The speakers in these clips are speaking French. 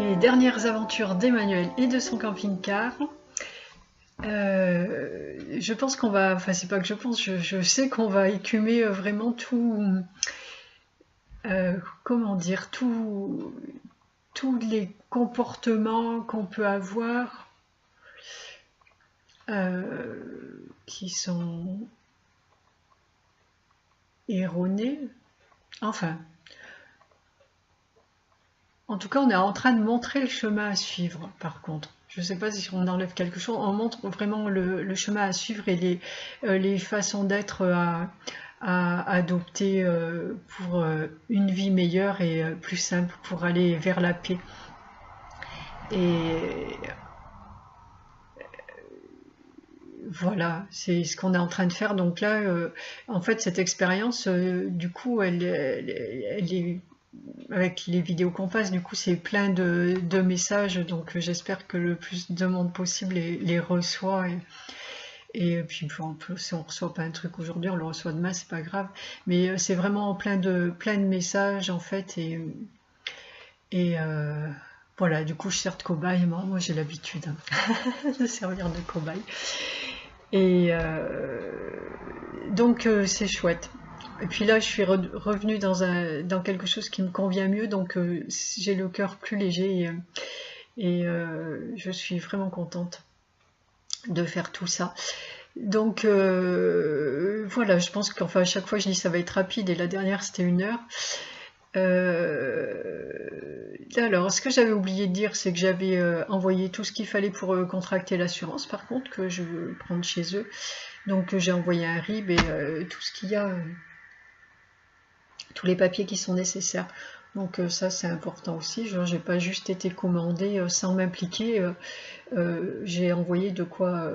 les dernières aventures d'Emmanuel et de son camping-car. Je pense qu'on va, enfin c'est pas que je pense, je sais qu'on va écumer vraiment tout, comment dire, tous les comportements qu'on peut avoir qui sont erronés. Enfin, en tout cas, on est en train de montrer le chemin à suivre, par contre. Je ne sais pas si on enlève quelque chose, on montre vraiment le chemin à suivre et les façons d'être à adopter pour une vie meilleure et plus simple, pour aller vers la paix. Et voilà, c'est ce qu'on est en train de faire. Donc là, en fait, cette expérience, du coup, elle est avec les vidéos qu'on passe, du coup, c'est plein de messages. Donc j'espère que le plus de monde possible les reçoit. Et puis, si on reçoit pas un truc aujourd'hui, on le reçoit demain, c'est pas grave. Mais c'est vraiment plein de messages, en fait. Et voilà, du coup, je sers de cobaye. Moi j'ai l'habitude de servir de cobaye. Et donc c'est chouette. Et puis là, je suis revenue dans quelque chose qui me convient mieux, donc j'ai le cœur plus léger et je suis vraiment contente de faire tout ça. Donc voilà, je pense qu'enfin à chaque fois je dis ça va être rapide et la dernière c'était 1 heure. Alors, ce que j'avais oublié de dire, c'est que j'avais envoyé tout ce qu'il fallait pour contracter l'assurance, par contre, que je veux prendre chez eux. Donc j'ai envoyé un RIB et tout ce qu'il y a, tous les papiers qui sont nécessaires. Donc ça c'est important aussi, genre j'ai pas juste été commandée sans m'impliquer, j'ai envoyé de quoi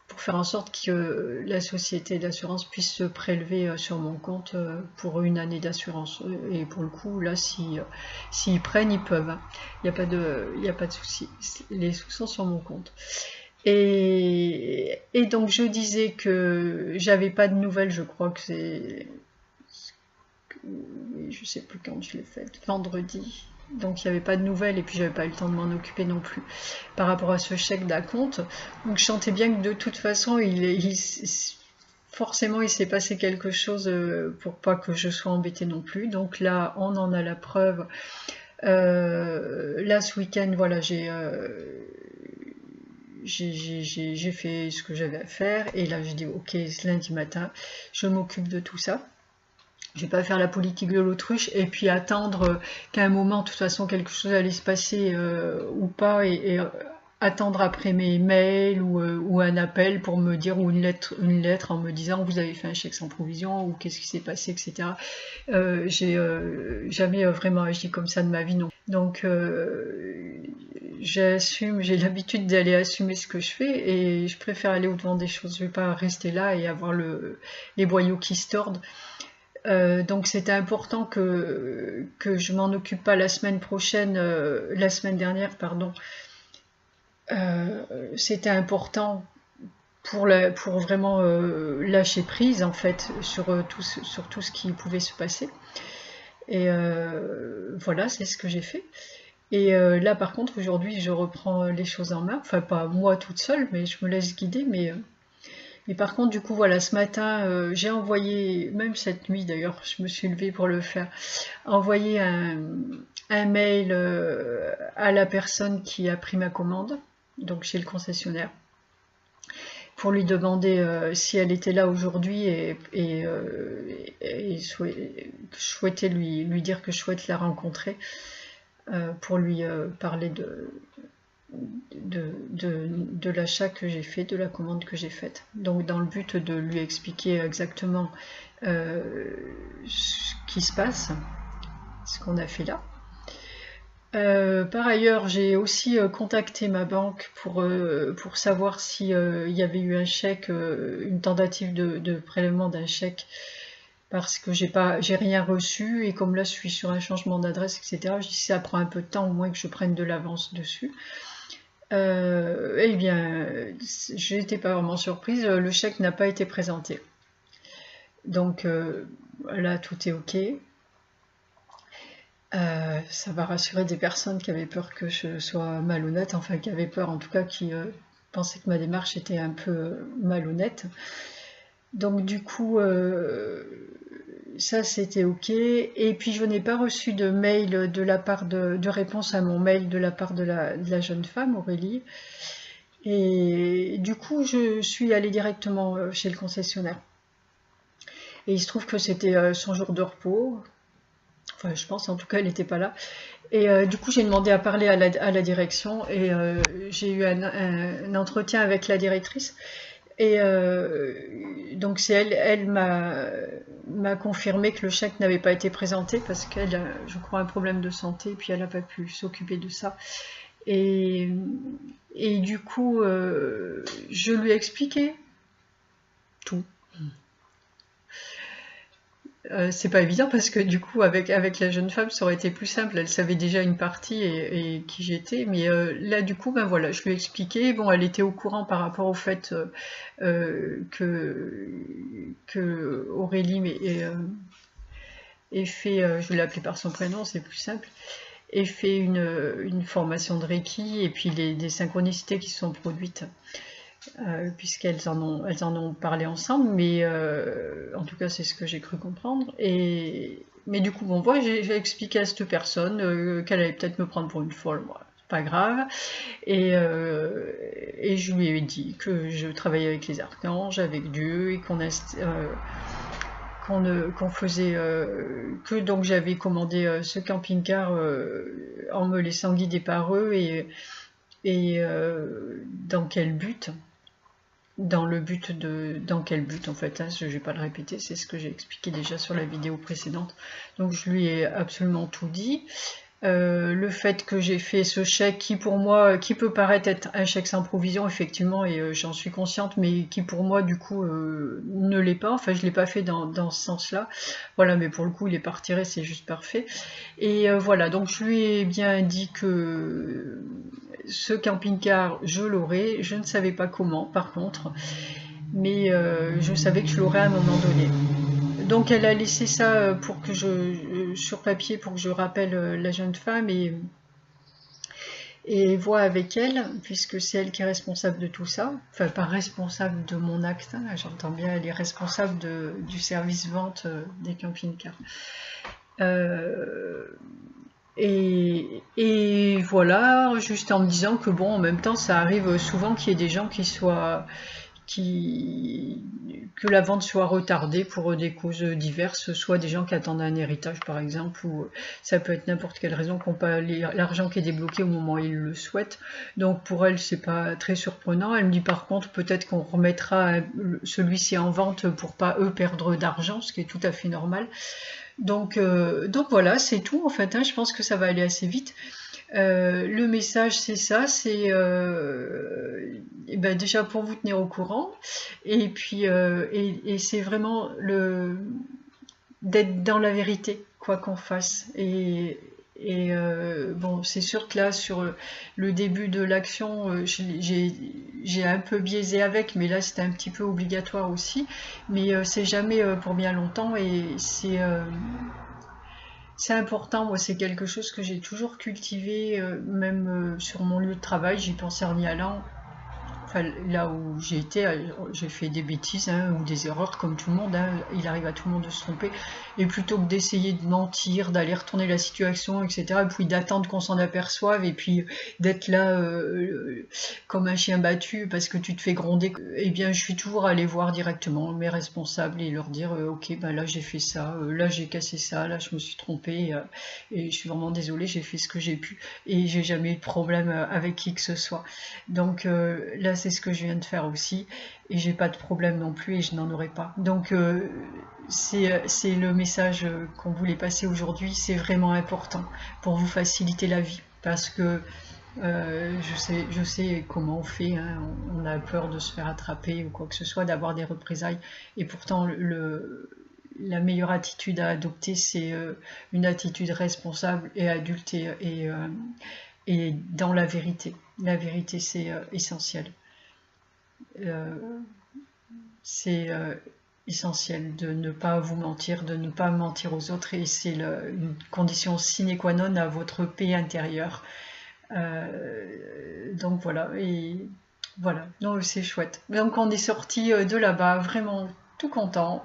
pour faire en sorte que la société d'assurance puisse se prélever sur mon compte pour 1 année d'assurance. Et pour le coup, là, s'ils prennent, ils peuvent. Il n'y a pas de souci. Les sous sont sur mon compte. Et donc, je disais que j'avais pas de nouvelles, je crois que c'est... Je sais plus quand je l'ai fait, vendredi. Donc il n'y avait pas de nouvelles et puis j'avais pas eu le temps de m'en occuper non plus par rapport à ce chèque d'acompte. Donc je sentais bien que de toute façon forcément il s'est passé quelque chose pour pas que je sois embêtée non plus. Donc là on en a la preuve. Là ce week-end voilà j'ai fait ce que j'avais à faire et là je dis ok lundi matin je m'occupe de tout ça. Je vais pas faire la politique de l'autruche et puis attendre qu'à un moment, de toute façon, quelque chose allait se passer ou pas et attendre après mes mails ou un appel pour me dire, ou une lettre en me disant vous avez fait un chèque sans provision ou qu'est-ce qui s'est passé, etc. J'ai jamais vraiment agi comme ça de ma vie, non. Donc j'assume, j'ai l'habitude d'aller assumer ce que je fais et je préfère aller au-devant des choses. Je vais pas rester là et avoir les boyaux qui se tordent. Donc c'était important que je m'en occupe pas la semaine prochaine, la semaine dernière, pardon. C'était important pour vraiment lâcher prise en fait sur tout ce qui pouvait se passer. Et voilà, c'est ce que j'ai fait. Et là par contre aujourd'hui je reprends les choses en main, enfin pas moi toute seule, mais je me laisse guider, mais par contre, du coup, voilà, ce matin, j'ai envoyé, même cette nuit d'ailleurs, je me suis levée pour le faire, envoyé un mail à la personne qui a pris ma commande, donc chez le concessionnaire, pour lui demander si elle était là aujourd'hui et souhaiter lui dire que je souhaite la rencontrer pour lui parler de l'achat que j'ai fait, de la commande que j'ai faite. Donc dans le but de lui expliquer exactement ce qui se passe, ce qu'on a fait là. Par ailleurs, j'ai aussi contacté ma banque pour savoir s'il y avait eu un chèque, une tentative de prélèvement d'un chèque, parce que j'ai rien reçu, et comme là je suis sur un changement d'adresse, etc., je dis si ça prend un peu de temps, au moins que je prenne de l'avance dessus. Eh bien, je n'étais pas vraiment surprise, le chèque n'a pas été présenté. Donc là, tout est ok. Ça va rassurer des personnes qui avaient peur que je sois malhonnête, enfin qui avaient peur en tout cas, qui pensaient que ma démarche était un peu malhonnête. Donc du coup, ça c'était ok. Et puis je n'ai pas reçu de mail de la part de réponse à mon mail de la part de la jeune femme, Aurélie. Et du coup, je suis allée directement chez le concessionnaire. Et il se trouve que c'était son jour de repos. Enfin, je pense, en tout cas, elle n'était pas là. Et du coup, j'ai demandé à parler à la direction et j'ai eu un entretien avec la directrice. Et donc, c'est elle m'a confirmé que le chèque n'avait pas été présenté parce qu'elle a, je crois, un problème de santé et puis elle n'a pas pu s'occuper de ça. Et, et du coup, je lui ai expliqué tout. C'est pas évident parce que du coup avec la jeune femme ça aurait été plus simple, elle savait déjà une partie et qui j'étais, mais là du coup ben voilà, je lui ai expliqué, bon elle était au courant par rapport au fait que Aurélie ait fait, je vais l'appeler par son prénom, c'est plus simple, ait fait une formation de Reiki et puis des synchronicités qui se sont produites. Puisqu'elles en ont parlé ensemble, mais en tout cas c'est ce que j'ai cru comprendre. Mais du coup, bon, voilà, j'ai expliqué à cette personne qu'elle allait peut-être me prendre pour une folle, moi, c'est pas grave. Et je lui ai dit que je travaillais avec les archanges, avec Dieu, et qu'on faisait que donc j'avais commandé ce camping-car en me laissant guider par eux et dans quel but. Dans quel but en fait, hein, je ne vais pas le répéter, c'est ce que j'ai expliqué déjà sur la vidéo précédente. Donc je lui ai absolument tout dit. Le fait que j'ai fait ce chèque qui pour moi, qui peut paraître être un chèque sans provision effectivement, et j'en suis consciente, mais qui pour moi du coup ne l'est pas, enfin je l'ai pas fait dans ce sens-là, voilà, mais pour le coup il est pas retiré, c'est juste parfait. Et voilà, donc je lui ai bien dit que ce camping-car je l'aurais, je ne savais pas comment par contre, mais je savais que je l'aurais à un moment donné. Donc elle a laissé ça pour que sur papier pour que je rappelle la jeune femme et vois avec elle, puisque c'est elle qui est responsable de tout ça. Enfin, pas responsable de mon acte, hein, j'entends bien, elle est responsable du service vente des camping-cars. Et voilà, juste en me disant que bon, en même temps, ça arrive souvent qu'il y ait des gens que la vente soit retardée pour des causes diverses, soit des gens qui attendent un héritage par exemple, ou ça peut être n'importe quelle raison qu'on pas l'argent qui est débloqué au moment où ils le souhaitent. Donc pour elle c'est pas très surprenant. Elle me dit par contre peut-être qu'on remettra celui-ci en vente pour pas eux perdre d'argent, ce qui est tout à fait normal. Donc voilà, c'est tout en fait, hein, je pense que ça va aller assez vite. Le message c'est ça, c'est ben déjà pour vous tenir au courant, et puis et c'est vraiment d'être dans la vérité, quoi qu'on fasse. Et bon, c'est sûr que là, sur le début de l'action, j'ai un peu biaisé avec, mais là c'était un petit peu obligatoire aussi. Mais c'est jamais pour bien longtemps et c'est important. Moi, c'est quelque chose que j'ai toujours cultivé, même sur mon lieu de travail, j'y pensais en y allant. Enfin, là où j'ai été, j'ai fait des bêtises hein, ou des erreurs comme tout le monde, hein, il arrive à tout le monde de se tromper, et plutôt que d'essayer de mentir, d'aller retourner la situation, etc., et puis d'attendre qu'on s'en aperçoive, et puis d'être là comme un chien battu parce que tu te fais gronder, eh bien je suis toujours allée voir directement mes responsables et leur dire ok, ben là j'ai fait ça, là j'ai cassé ça, là je me suis trompée, et je suis vraiment désolée, j'ai fait ce que j'ai pu, et j'ai jamais eu de problème avec qui que ce soit. Donc là c'est ce que je viens de faire aussi et j'ai pas de problème non plus et je n'en aurai pas. Donc c'est le message qu'on voulait passer aujourd'hui, c'est vraiment important pour vous faciliter la vie parce que je sais comment on fait, hein, on a peur de se faire attraper ou quoi que ce soit, d'avoir des représailles et pourtant la meilleure attitude à adopter c'est une attitude responsable et adulte et dans la vérité. La vérité c'est essentiel. C'est essentiel de ne pas vous mentir, de ne pas mentir aux autres, et c'est une condition sine qua non à votre paix intérieure. Donc voilà, et voilà, donc c'est chouette. Donc on est sorti de là-bas vraiment tout content,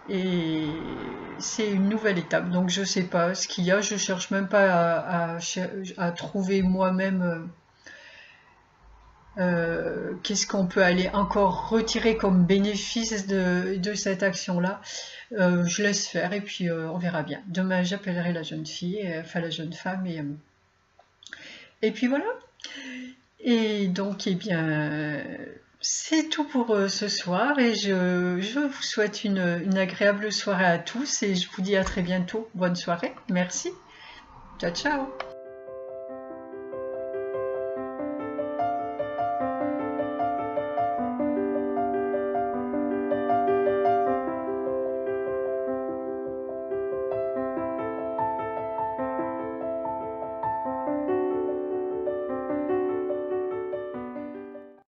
et c'est une nouvelle étape. Donc je sais pas ce qu'il y a, je cherche même pas à trouver moi-même qu'est-ce qu'on peut aller encore retirer comme bénéfice de cette action-là. Je laisse faire et puis on verra bien. Demain j'appellerai la jeune fille, enfin la jeune femme, et puis voilà. Et donc, eh bien, c'est tout pour ce soir, et je vous souhaite une agréable soirée à tous, et je vous dis à très bientôt. Bonne soirée, merci, ciao ciao.